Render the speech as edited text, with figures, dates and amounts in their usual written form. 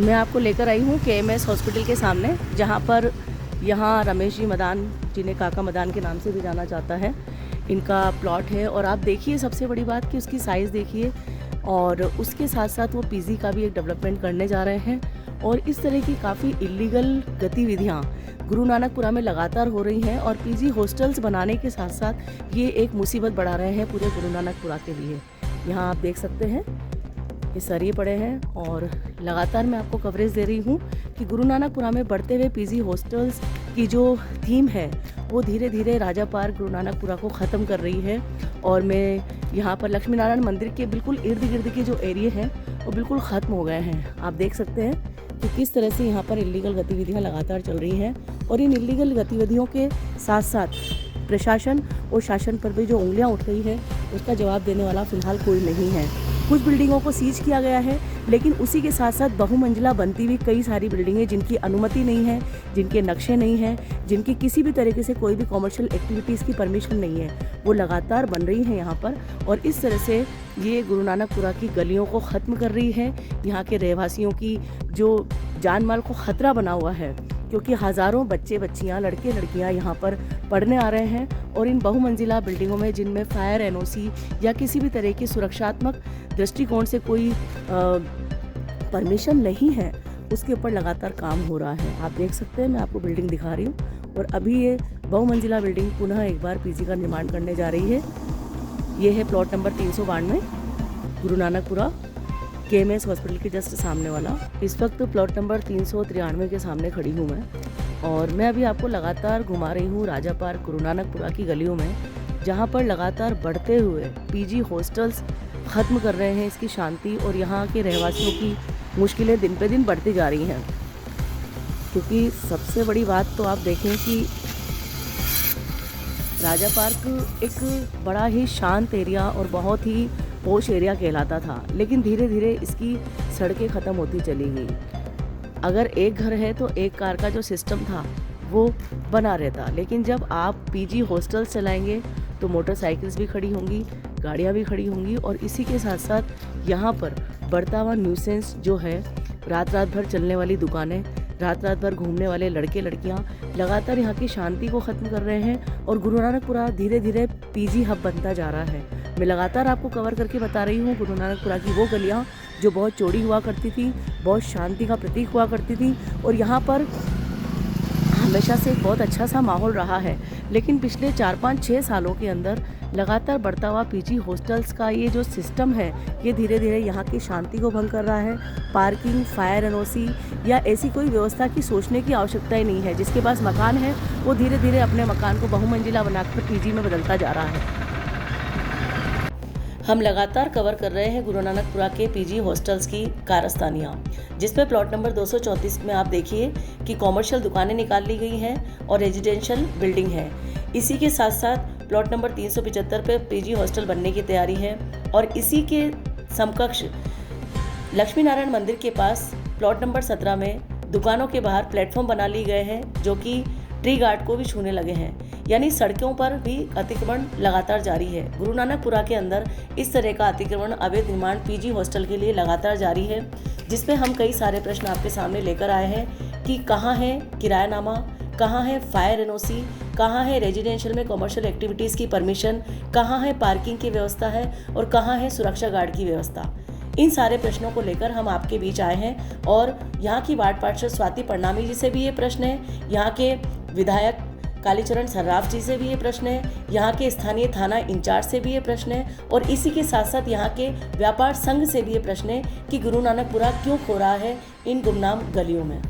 मैं आपको लेकर आई हूँ KMS हॉस्पिटल के सामने, जहाँ पर यहाँ रमेश जी मदान, जिन्हें काका मदान के नाम से भी जाना जाता है, इनका प्लॉट है। और आप देखिए, सबसे बड़ी बात कि उसकी साइज़ देखिए, और उसके साथ साथ वो पीजी का भी एक डेवलपमेंट करने जा रहे हैं। और इस तरह की काफ़ी इलीगल गतिविधियाँ गुरु नानकपुरा में लगातार हो रही हैं, और पीजी हॉस्टल्स बनाने के साथ साथ ये एक मुसीबत बढ़ा रहे हैं पूरे गुरु नानकपुरा के लिए। यहाँ आप देख सकते हैं ये सरिये पड़े हैं, और लगातार मैं आपको कवरेज दे रही हूँ कि गुरु नानकपुरा में बढ़ते हुए पीजी हॉस्टल्स की जो थीम है वो धीरे धीरे राजा पार्क गुरु नानकपुरा को ख़त्म कर रही है। और मैं यहाँ पर लक्ष्मी नारायण मंदिर के बिल्कुल इर्द गिर्द के जो एरिए हैं वो बिल्कुल ख़त्म हो गए हैं। आप देख सकते हैं कि किस तरह से यहाँ पर इलीगल गतिविधियाँ लगातार चल रही हैं, और इन इलीगल गतिविधियों के साथ साथ प्रशासन और शासन पर भी जो उंगलियाँ उठ रही है उसका जवाब देने वाला फ़िलहाल कोई नहीं है। कुछ बिल्डिंगों को सीज किया गया है, लेकिन उसी के साथ साथ बहुमंजिला बनती हुई कई सारी बिल्डिंगें जिनकी अनुमति नहीं है, जिनके नक्शे नहीं हैं, जिनकी किसी भी तरीके से कोई भी कॉमर्शियल एक्टिविटीज़ की परमिशन नहीं है, वो लगातार बन रही हैं यहाँ पर। और इस तरह से ये गुरु नानकपुरा की गलियों को ख़त्म कर रही है। यहाँ के रहवासियों की जो जान माल को ख़तरा बना हुआ है, क्योंकि हज़ारों बच्चे बच्चियाँ, लड़के लड़कियाँ यहाँ पर पढ़ने आ रहे हैं, और इन बहुमंजिला बिल्डिंगों में जिनमें फायर NOC या किसी भी तरह की सुरक्षात्मक दृष्टिकोण से कोई परमिशन नहीं है, उसके ऊपर लगातार काम हो रहा है। आप देख सकते हैं, मैं आपको बिल्डिंग दिखा रही हूँ, और अभी ये बहुमंजिला बिल्डिंग पुनः एक बार पीजी का निर्माण करने जा रही है। ये है प्लॉट नंबर 392 गुरु नानकपुरा, KMS हॉस्पिटल के जस्ट सामने वाला। इस वक्त प्लॉट नंबर 393 के सामने खड़ी हूँ मैं, और मैं अभी आपको लगातार घुमा रही हूँ राजा पार्क गुरु नानकपुरा की गलियों में, जहाँ पर लगातार बढ़ते हुए पीजी हॉस्टल्स ख़त्म कर रहे हैं इसकी शांति, और यहाँ के रहवासियों की मुश्किलें दिन पे दिन बढ़ती जा रही हैं। क्योंकि सबसे बड़ी बात तो आप देखें कि राजा पार्क एक बड़ा ही शांत एरिया और बहुत ही पॉश एरिया कहलाता था, लेकिन धीरे धीरे इसकी सड़कें ख़त्म होती चली गई। अगर एक घर है तो एक कार का जो सिस्टम था वो बना रहता, लेकिन जब आप पीजी हॉस्टल्स चलाएंगे तो मोटरसाइकिल्स भी खड़ी होंगी, गाड़ियाँ भी खड़ी होंगी, और इसी के साथ साथ यहाँ पर बढ़ता हुआ न्यूसेंस जो है, रात भर चलने वाली दुकानें, रात भर घूमने वाले लड़के लड़कियाँ लगातार यहाँ की शांति को ख़त्म कर रहे हैं, और गुरु नानकपुरा धीरे धीरे पीजी हब बनता जा रहा है। मैं लगातार आपको कवर करके बता रही हूँ गुरु नानकपुरा की वो गलियाँ जो बहुत चौड़ी हुआ करती थी, बहुत शांति का प्रतीक हुआ करती थी, और यहाँ पर हमेशा से एक बहुत अच्छा सा माहौल रहा है। लेकिन पिछले 4-5-6 सालों के अंदर लगातार बढ़ता हुआ पीजी हॉस्टल्स का ये जो सिस्टम है, ये धीरे धीरे यहाँ की शांति को भंग कर रहा है। पार्किंग, फायर NOC या ऐसी कोई व्यवस्था की सोचने की आवश्यकता ही नहीं है। जिसके पास मकान है वो धीरे धीरे अपने मकान को बहुमंजिला बनाकर पीजी में बदलता जा रहा है। हम लगातार कवर कर रहे हैं गुरु नानकपुरा के पीजी हॉस्टल्स की कारस्तानियाँ, जिसमें प्लॉट नंबर 234 में आप देखिए कि कॉमर्शियल दुकानें निकाल ली गई हैं और रेजिडेंशियल बिल्डिंग है। इसी के साथ साथ प्लॉट नंबर 375 पे पीजी हॉस्टल बनने की तैयारी है, और इसी के समकक्ष लक्ष्मी नारायण मंदिर के पास प्लॉट नंबर 17 में दुकानों के बाहर प्लेटफॉर्म बना लिए गए हैं, जो कि ट्री गार्ड को भी छूने लगे हैं। यानी सड़कों पर भी अतिक्रमण लगातार जारी है। गुरु नानकपुरा के अंदर इस तरह का अतिक्रमण, अवैध निर्माण पीजी हॉस्टल के लिए लगातार जारी है, जिसमें हम कई सारे प्रश्न आपके सामने लेकर आए हैं कि कहाँ है किरायानामा, कहाँ है फायर NOC, कहाँ है रेजिडेंशियल में कॉमर्शियल एक्टिविटीज़ की परमिशन, कहाँ है पार्किंग की व्यवस्था है, और कहाँ है सुरक्षा गार्ड की व्यवस्था। इन सारे प्रश्नों को लेकर हम आपके बीच आए हैं, और यहाँ की वार्ड पार्षद स्वाति परनामी जी से भी ये प्रश्न है, यहाँ के विधायक कालीचरण सर्राफ जी से भी ये प्रश्न है, यहाँ के स्थानीय थाना इंचार्ज से भी ये प्रश्न है, और इसी के साथ साथ यहाँ के व्यापार संघ से भी ये प्रश्न है कि गुरु नानकपुरा क्यों खो रहा है इन गुमनाम गलियों में।